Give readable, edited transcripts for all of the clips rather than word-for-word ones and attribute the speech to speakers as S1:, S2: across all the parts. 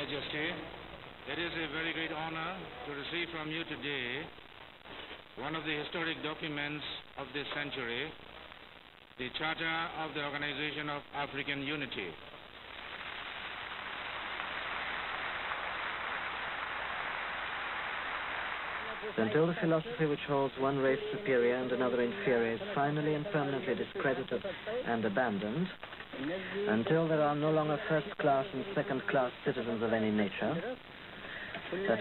S1: Majesty, it is a very great honor to receive from you today one of the historic documents of this century, the Charter of the Organization of African Unity.
S2: Until the philosophy which holds one race superior and another inferior is finally and permanently discredited and abandoned, until there are no longer first-class and second-class citizens of any nature, that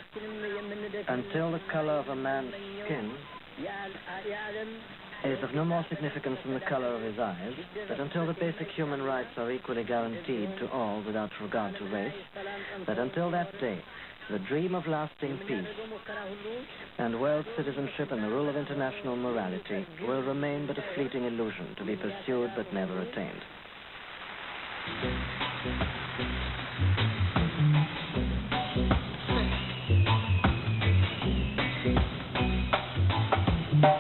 S2: until the color of a man's skin is of no more significance than the color of his eyes, that until the basic human rights are equally guaranteed to all without regard to race, that until that day, the dream of lasting peace and world citizenship and the rule of international morality will remain but a fleeting illusion to be pursued but never attained.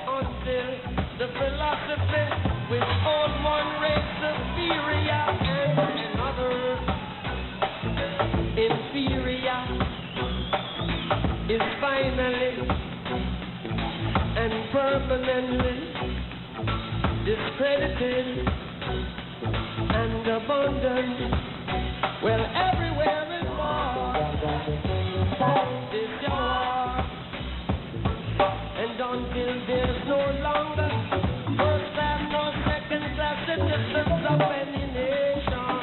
S3: Until the philosophy with all one race superior and another inferior is finally and permanently discredited and abandoned. Well, everywhere is war. This your war. And until there's no longer first class nor second class citizens of any nation,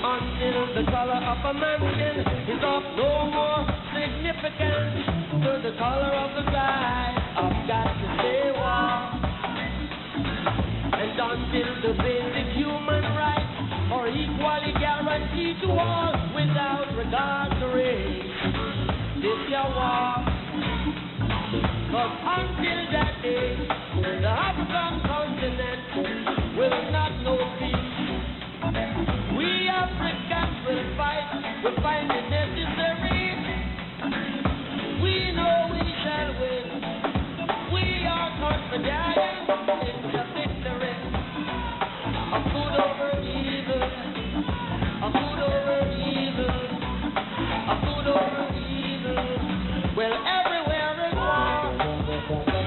S3: until the color of a man's skin is of no more significance to the color of the sky, I've got to say war. And until the basic human rights are equally guaranteed to all without regard to race, this your war. Cause until that day, the African continent will not know peace. We Africans will fight, we'll find it necessary. We know we shall win. We are confident in the victory. A good over evil, a good over evil, a good over evil. Well, everywhere is war.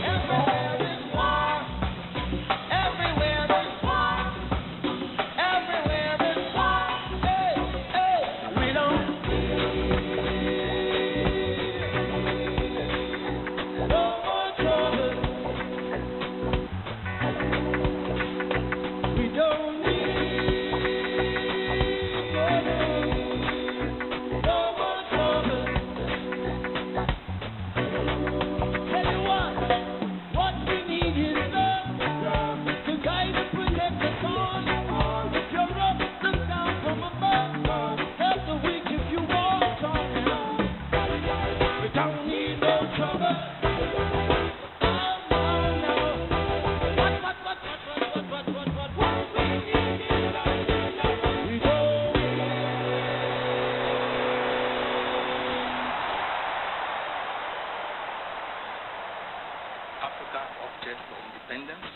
S3: Everywhere is war. Everywhere is war. Everywhere is war. Hey, hey, we don't. No more trouble. We don't need trouble. No more trouble. Tell you what we need is love to guide and protect us all. If you're up, look down from above. Help the weak if you want something. We don't need no trouble. No, no, no. What we need is love. We don't.
S4: Africa opted for independence,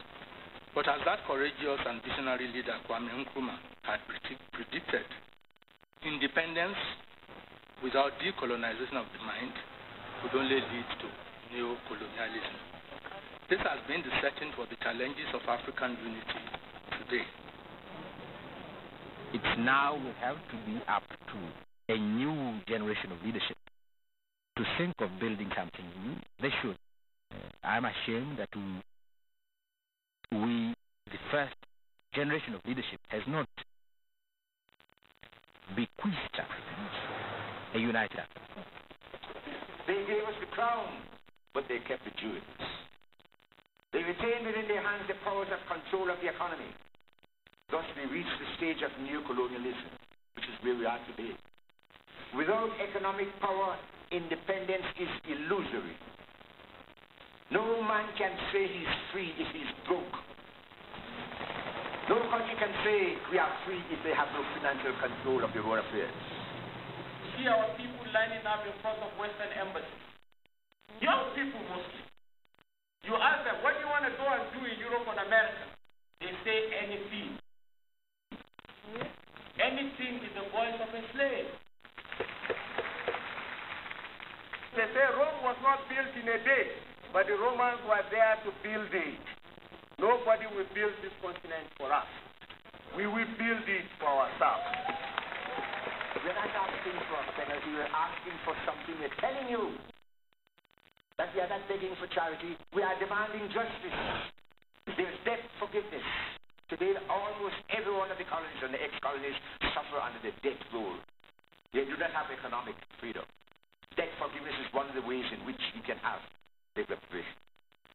S4: but as that courageous and visionary leader Kwame Nkrumah had predicted, independence without decolonization of the mind would only lead to neo-colonialism. This has been the setting for the challenges of African unity today.
S5: It's now we have to be up to a new generation of leadership to think of building something new. They should. I'm ashamed that we, the first generation of leadership, has not bequeathed Africans a united Africa.
S6: They gave us the crown, but they kept the jewels. They retained within their hands the powers of control of the economy. Thus we reached the stage of neo-colonialism, which is where we are today. Without economic power, independence is illusory. No man can say he's free if he's broke. No country can say we are free if they have no financial control of their own affairs.
S7: See our people lining up in front of Western embassy. Young people mostly. You ask them, what do you want to go and do in Europe and America? They say anything. Anything is the voice of a slave. not built in a day, but the Romans were there to build it. Nobody will build this continent for us. We will build it for ourselves.
S6: We're not asking for penalty, we're asking for something. We're telling you that we are not begging for charity. We are demanding justice. There's debt forgiveness. Today, almost every one of the colonies and the ex-colonies suffer under the debt rule. They do not have economic freedom. Debt forgiveness is one of the ways in which we can have the reparation.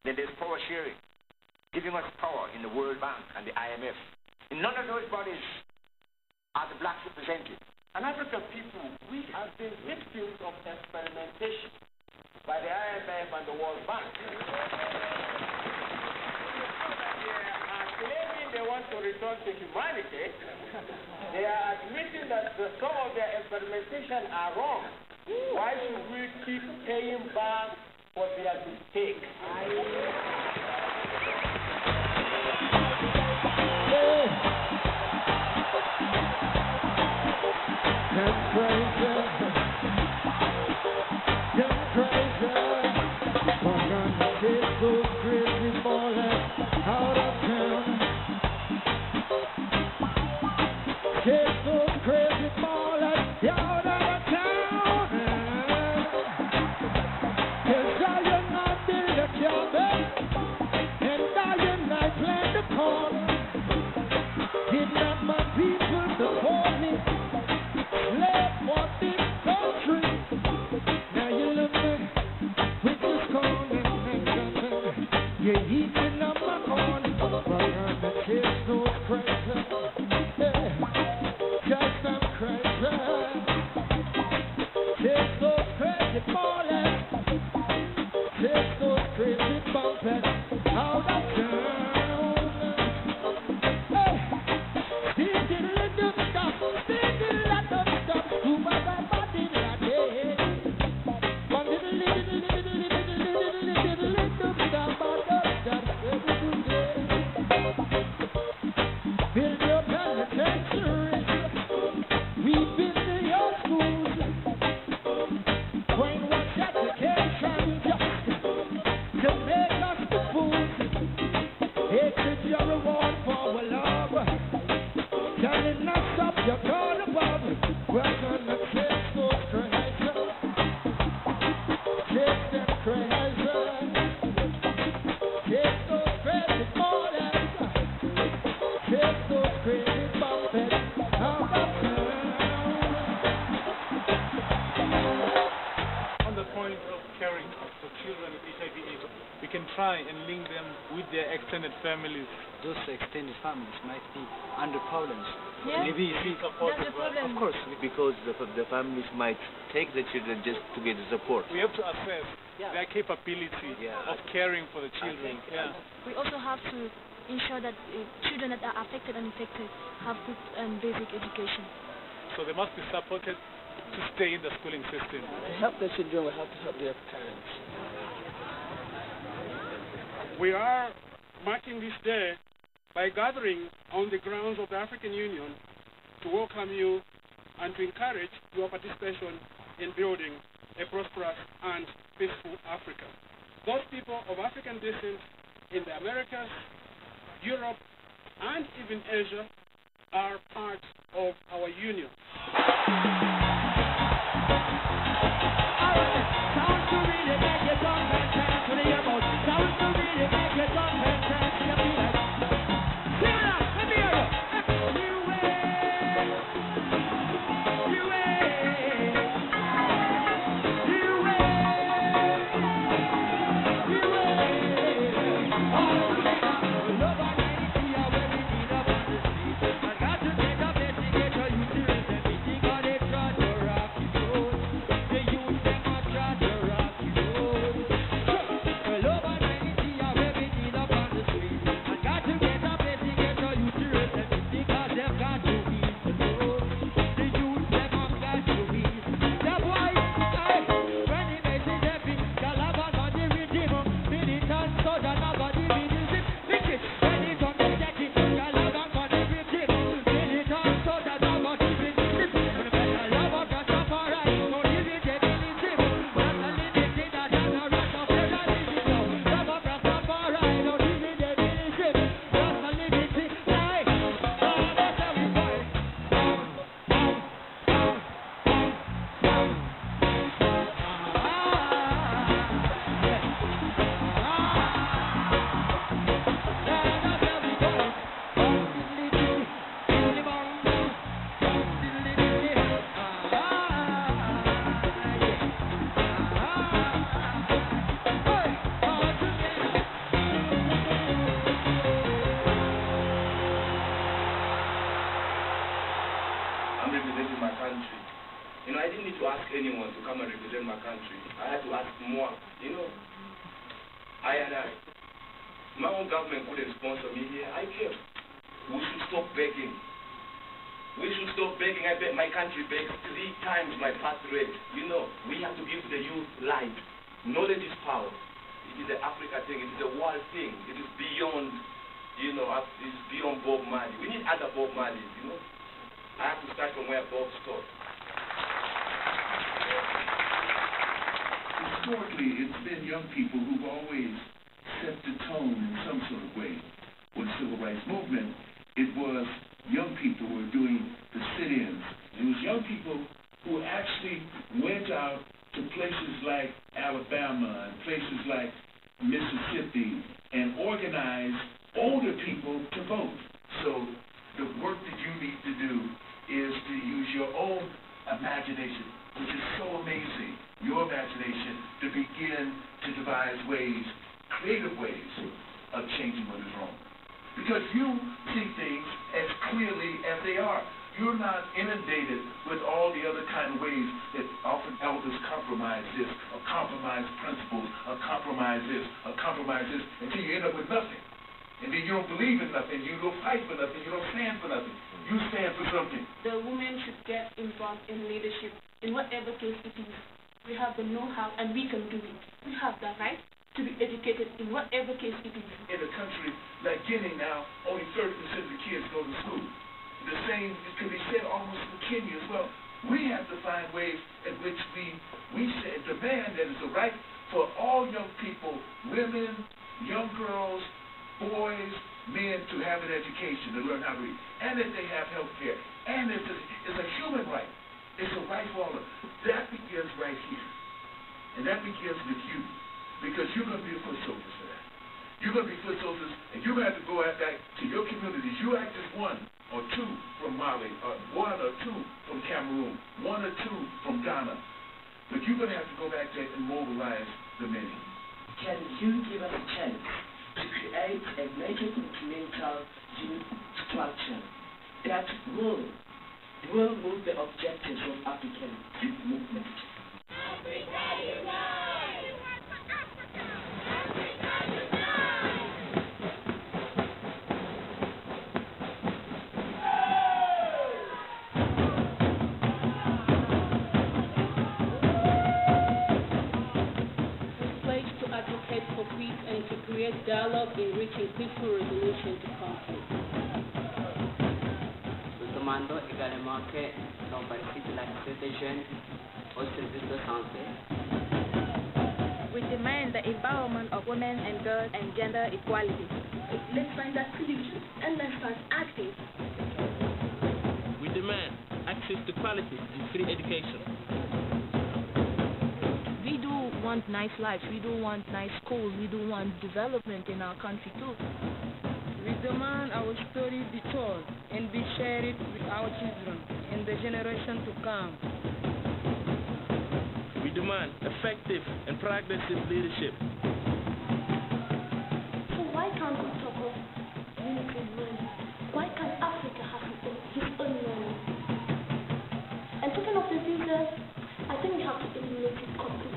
S6: Then there's power sharing, giving us power in the World Bank and the IMF. In none of those bodies are the blacks represented.
S7: And African people, we have been victims of experimentation by the IMF and the World Bank. They are claiming they want to return to humanity. They are admitting that some of their experimentation are wrong. Why should we keep paying back for their mistakes?
S8: Families. Those extended families might be under problems.
S9: Yes,
S8: maybe
S9: that's the problem.
S8: Of course, because the families might take the children just to get the support. We have to assess their capability of caring for the children.
S9: We also have to ensure that children that are affected and infected have good basic education.
S8: So they must be supported to stay in the schooling system. To help the children, we have to help their parents.
S10: We are marking this day by gathering on the grounds of the African Union to welcome you and to encourage your participation in building a prosperous and peaceful Africa. Those people of African descent in the Americas, Europe, and even Asia are part of our union.
S11: I didn't need to ask anyone to come and represent my country. I had to ask more. My own government couldn't sponsor me here. I came. We should stop begging. We should stop begging. I bet my country begs 3 times my birth rate. We have to give the youth light. Knowledge is power. It is an Africa thing. It is a world thing. It is beyond, it's beyond Bob Marley. We need other Bob Marleys, I have to start from where Bob stopped.
S12: Historically, it's been young people who've always set the tone in some sort of way. With the civil rights movement, it was young people who were doing the sit-ins. It was young people who actually went out to places like Alabama and places like Mississippi and organized older people to vote. So the work that you need to do is to use your own imagination, which is so amazing, your imagination, to begin to devise ways, creative ways of changing what is wrong. Because you see things as clearly as they are. You're not inundated with all the other kind of ways that often elders compromise this, or compromise principles, or compromise this, until you end up with nothing. And then you don't believe in nothing, you don't fight for nothing, you don't stand for nothing. You stand for something.
S13: The women should get involved in leadership, in whatever case it is. We have the know-how and we can do it. We have the right to be educated in whatever case it is.
S12: In a country like Guinea now, only 30% of the kids go to school. The same could be said almost in Kenya as well. We have to find ways in which we say, demand that it's a right for all young people, women, young girls, boys, men, to have an education, to learn how to read, and that they have health care. And it's a human right. It's a right for all of them. That begins right here. And that begins with you. Because you're going to be a foot soldier for that. You're going to be foot soldiers, and you're going to have to go out back to your communities. You act as 1 or 2 from Mali, or 1 or 2 from Cameroon, 1 or 2 from Ghana. But you're going to have to go back there and mobilize the many.
S14: Can you give us a chance to create a major continental youth structure that will move the objectives of African youth movement?
S3: Africa Unite!
S13: For peace and to create dialogue in reaching peaceful resolution to conflict.
S15: Nous demandons également que l'on participe à l'accès des jeunes au service de santé.
S9: We demand the empowerment of women and girls and gender equality.
S13: Let's find that solution and let's start acting.
S16: We demand access to quality and free education.
S9: We do want nice lives, we do want nice schools, we do want development in our country too.
S17: We demand our story be told and be shared with our children and the generation to come.
S16: We demand effective and progressive leadership.
S18: So why can't we talk of unity and learning? Why can't Africa have his own learning? And talking of the future, I think we have to eliminate it completely.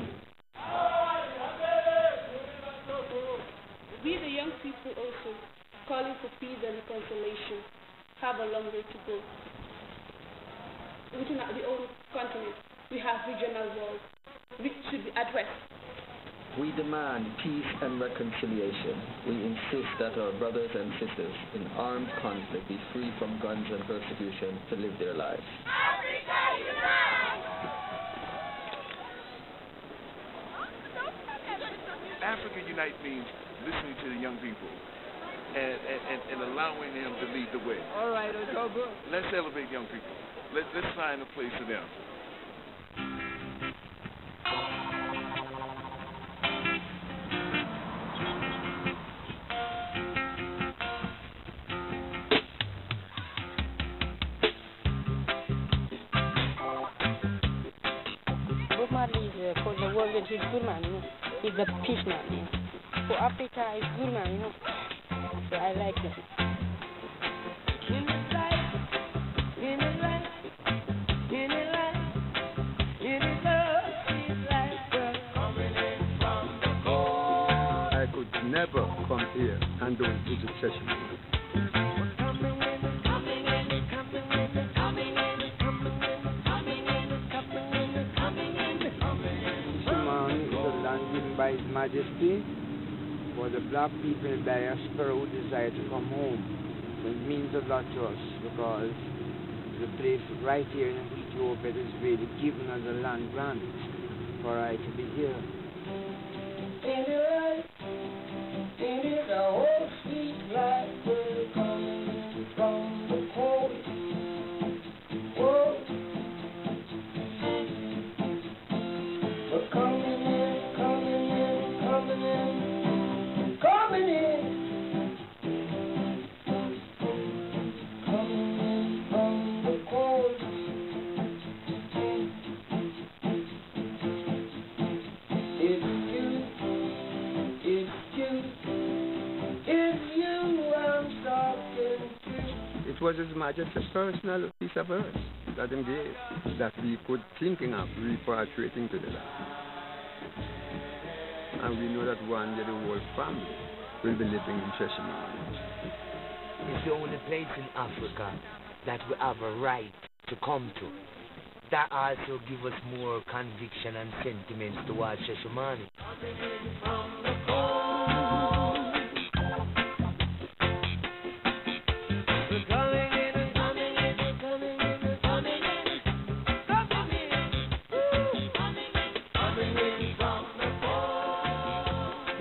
S13: We, the young people also, calling for peace and reconciliation, have a long way to go. Within the old continent, we have regional wars, which should be addressed.
S19: We demand peace and reconciliation. We insist that our brothers and sisters in armed conflict be free from guns and persecution to live their lives.
S3: Africa Unite!
S12: Africa Unite means listening to the young people and allowing them to lead the way.
S17: All right, Otobo.
S12: Let's elevate young people. Let's find a place for them.
S20: Bob Marley is for the world, he's good man, you know. He's a peace man, you know. For Africa, he's good man, you know. So I like him. In his life,
S21: never come here and don't visit Cheshire.
S22: By His Majesty for the black people in diaspora who desire to come home. It means a lot to us because the place right here in Ethiopia is really given us a land grant for I to be here.
S3: It is a whole sweet life we're coming from the cold. Whoa. We're coming in, coming in, coming in, coming in. Coming in from the cold.
S21: It was His Majesty's personal piece of earth that Him gave, that we could thinking of repatriating to the land. And we know that one day the whole family will be living in Cheshire.
S23: It's the only place in Africa that we have a right to come to. That also gives us more conviction and sentiments towards Cheshire.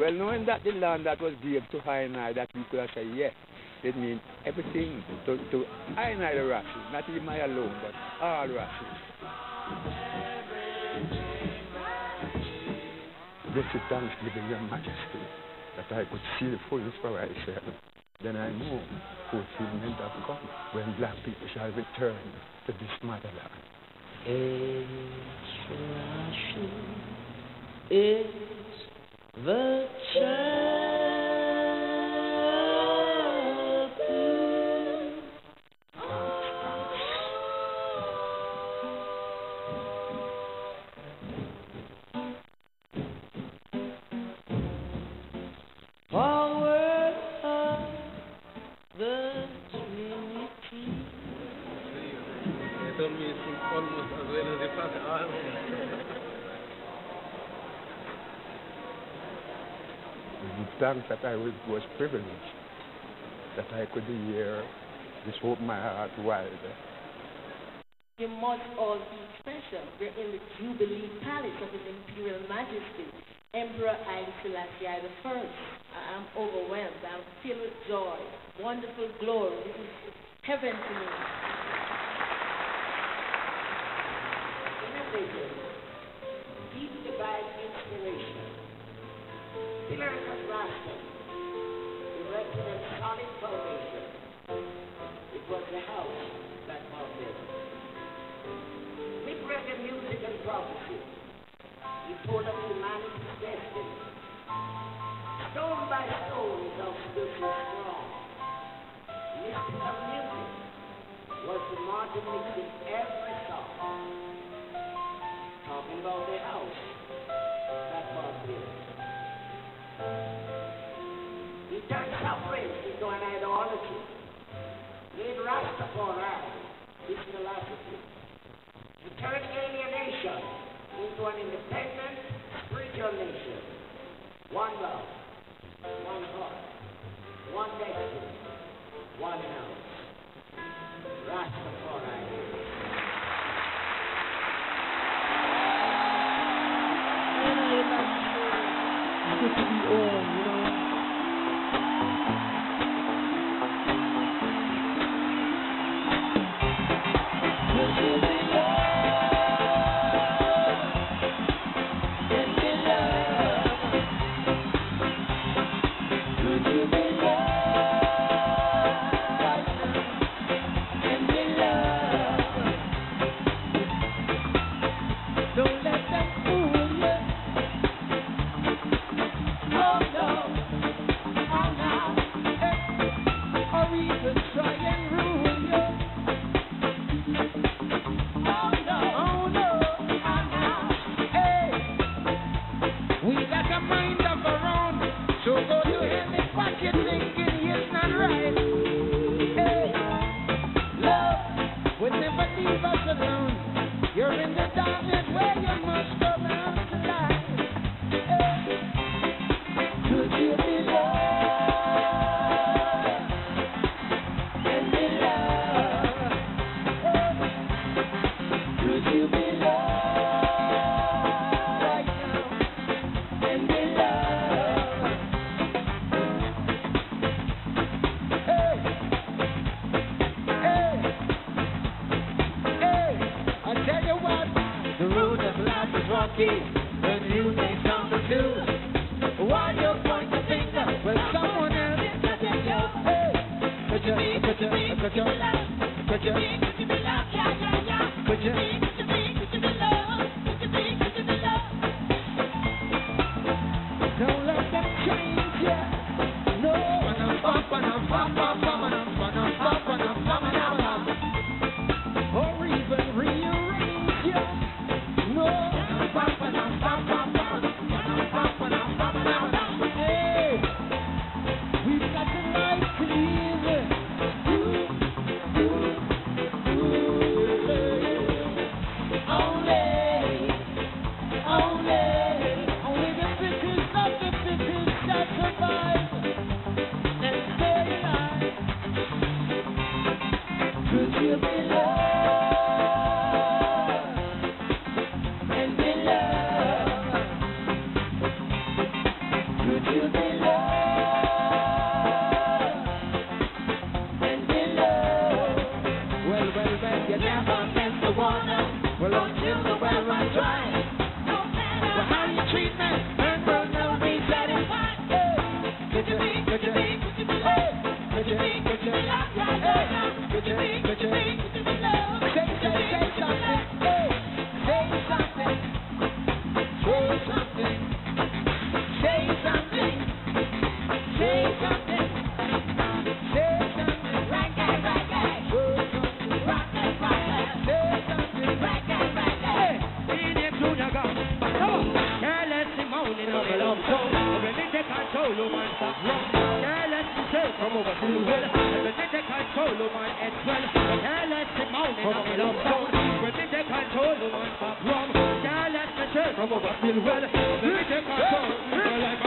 S21: Well, knowing that the land that was given to Haile, that we could have said yes, it means everything to Haile the Rashes, not even I alone, but all Rashes. Blessed thanksgiving, Your Majesty, that I could see the fullness for myself. Then I know fulfillment have come when black people shall return to this motherland.
S3: The power of the Trinity.
S21: They told me to sing almost as well as the first thanks that I was privileged that I could hear this open my heart wide.
S14: You must all be special. We're in the Jubilee Palace of His Imperial Majesty, Emperor Haile Selassie I. I'm overwhelmed. I'm filled with joy, wonderful glory. This is heaven to me.
S3: Deep divine inspiration. Pillars of Rasta, erected on solid foundation. It was the house that was built. With reggae music and prophecy, he told of humanity's destiny. Stone by stone, thou stood strong. Mystical music was the margin mix in every song. Talking about the house that was built. He turned suffering into an idolatry. Made Rastafari his philosophy. He turned alienation into an independent spiritual nation. One love, one heart, one destiny, one house. Rastafari.
S22: Good to be all, you know.
S3: monkey, when you think something too. Why you point the finger when someone else is touching you? Hey, could you don't let them change ya. No, or even rearrange ya. No, hey, we've got to light clean. Only the fittest of the fittest shall survive and stay alive. Could you be loved and be loved? Could you be loved and be loved? Well, you never miss the water. Well, until the well runs dry. Well, how you treat me, and we'll never be satisfied. Hey, could you be loved? Say something. Hey, say something. Say something. Say something. Say something. Say something. Reggae. Say something. Hey, in your junior gun. Careless moaning of a love song. When they take control of my stop wrong. Careless say from over to the well. When they take control of my head swell. Careless moaning of a love song. When they take control of my stop wrong. Careless say from over to the well. When they take control of my life.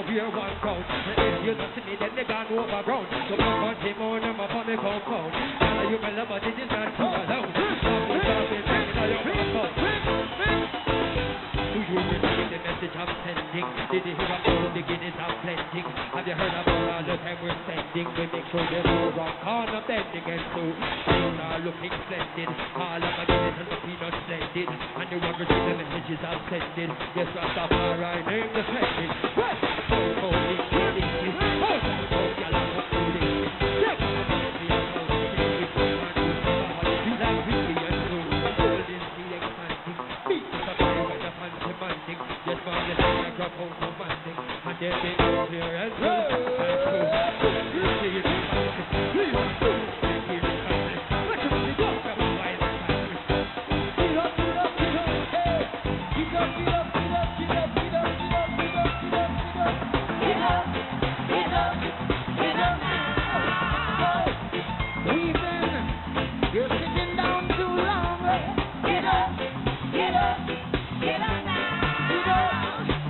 S3: We are one crowd. And if you don't see me, then they gone overgrown. So come on, Tim on them up on the compound. And you can love, but it is not too alone. Do you receive the message I'm sending? Did you hear about the beginnings of blending? Have you heard about all the time we're spending? We make sure there's no wrong corner bending and so things are looking splendid. All of my guineas and the peanuts blended. And you ever see the messages I'm sending? Yes, Rastafari name the splendid.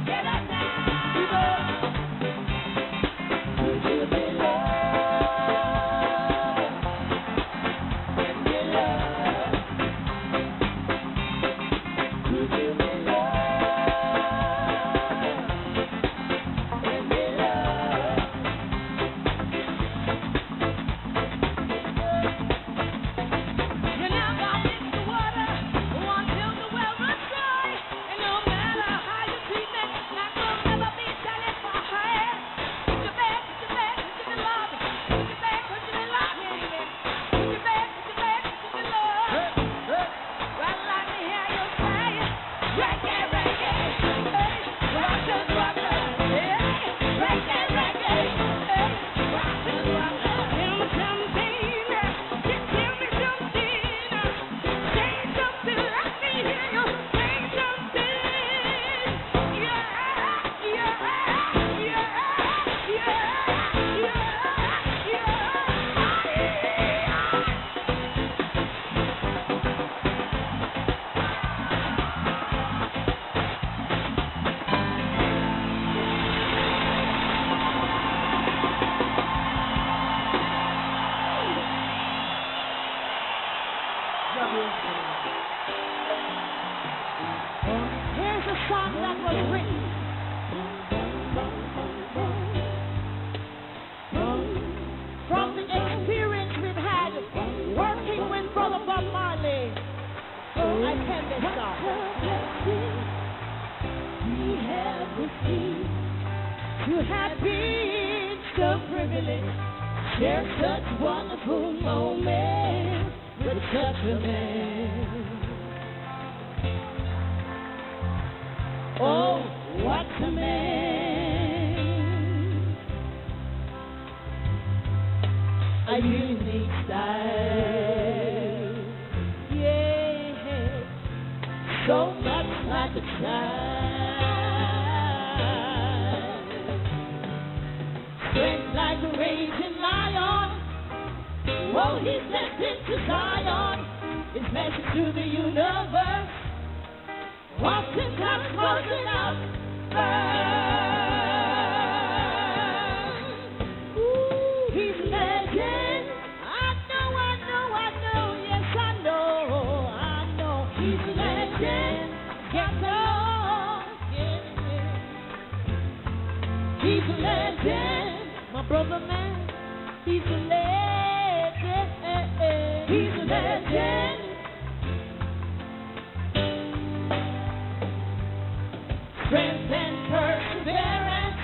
S3: Get up now. happy, so privileged, share such wonderful moments with such a man. Oh, what a man. A unique style. Yeah. So much like a child. Strength like a raging lion. Oh, he sent into Zion. His message to the universe. Often comes closing up first. Ooh, he's a legend. I know, yes I know. He's a legend. Get on, he's a legend. My brother man, he's a legend. He's a legend. Strength and perseverance,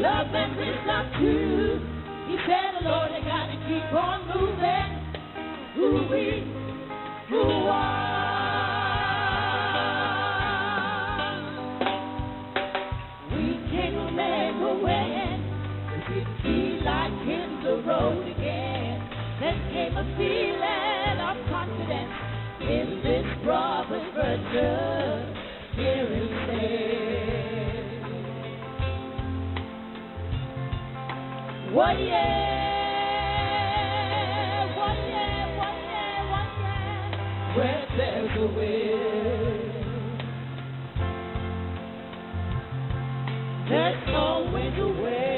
S3: love and wisdom too. He said, the Lord, I gotta keep on moving. Who we, who are. We can't remember when we didn't feel like hitting the road again. Then came a feeling of confidence in this brother's virtue. Here it is. What yeah. Where there's a will, there's always a way.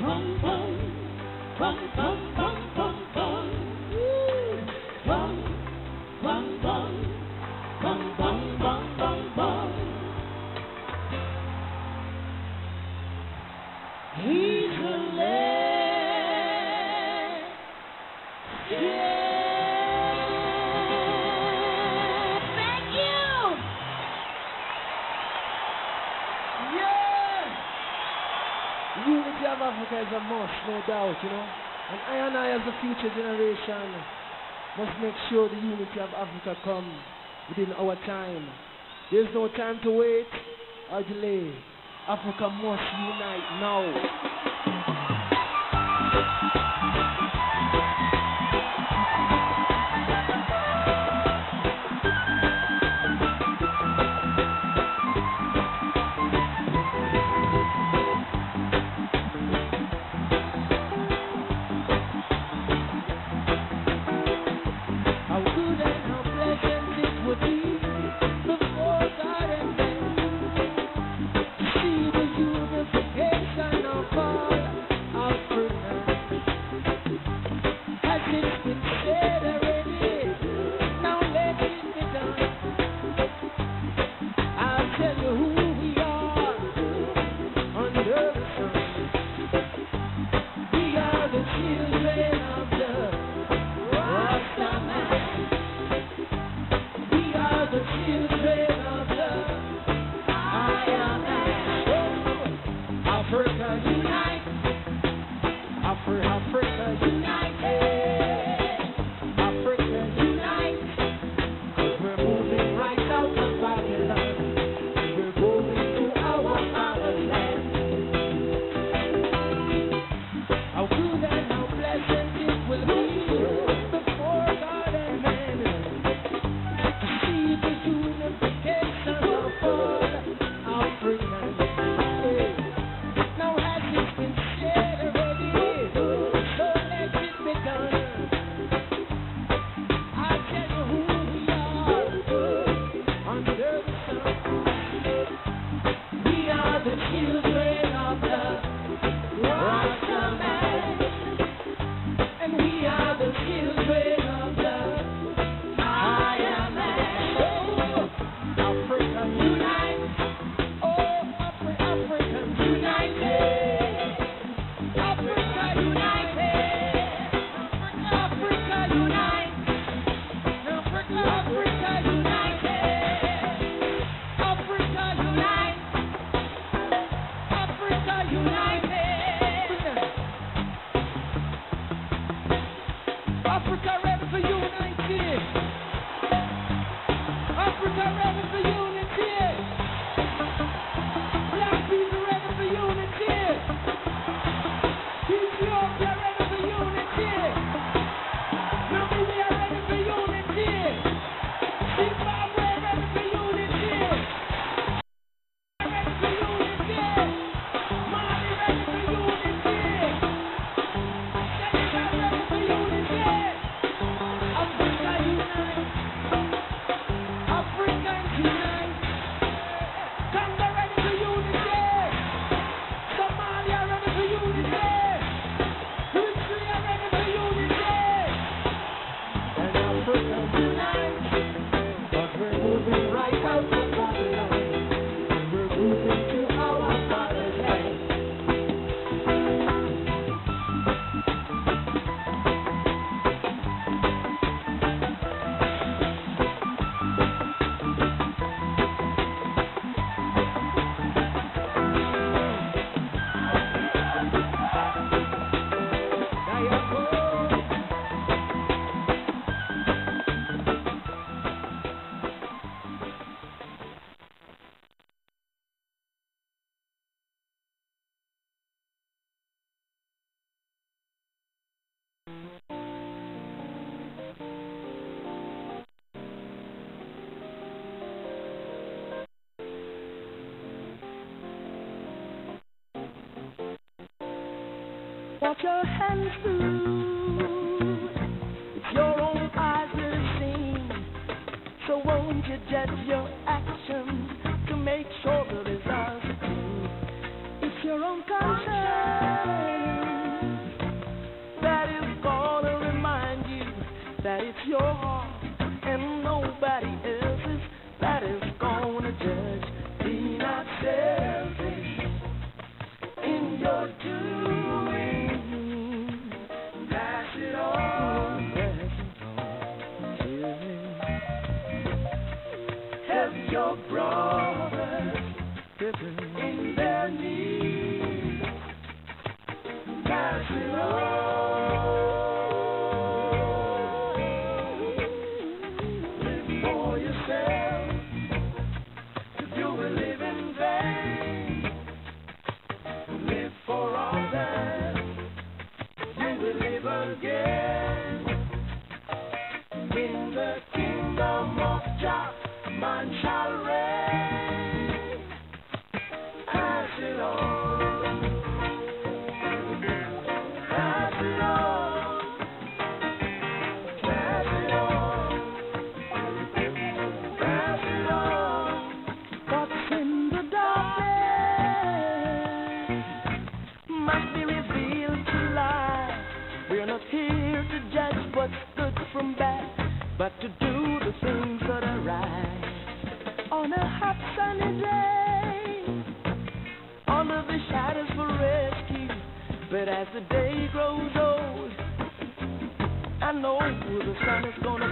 S3: Bum, bum, bum, bum, bum, bum, bum. Bum, bum, bum, bum, bum, bum, bum, bum. He's a legend. Thank you.
S1: Yeah. The unity of Africa is a must, no doubt, you know. And I as a future generation must make sure the unity of Africa comes within our time. There's no time to wait or delay. Africa must unite now.
S3: Unite. Congo ready for unity. Somalia ready for unity. Eritrea ready for unity. And Africa unite. But we're moving right out of Babylon. And we're moving to our father's land. What your hands do, it's your own eyes that have seen. So won't you judge your actions to make sure the results are clean? It's your own conscience that is gonna remind you that it's your heart and nobody else's that is gonna judge. Be not selfish in your doing. Your brothers in their need, pass it on. Live for yourself. If you will live in vain, live for others. You will live again in the kingdom of Jah. Man shall reign. Pass it on. Pass it on. Pass it on. Pass it on. What's in the darkness must be revealed to light. We're not here to judge what's good from bad, but to do the things that are right. On a hot sunny day, under the shadows for rescue. But as the day grows old, I know the sun is gonna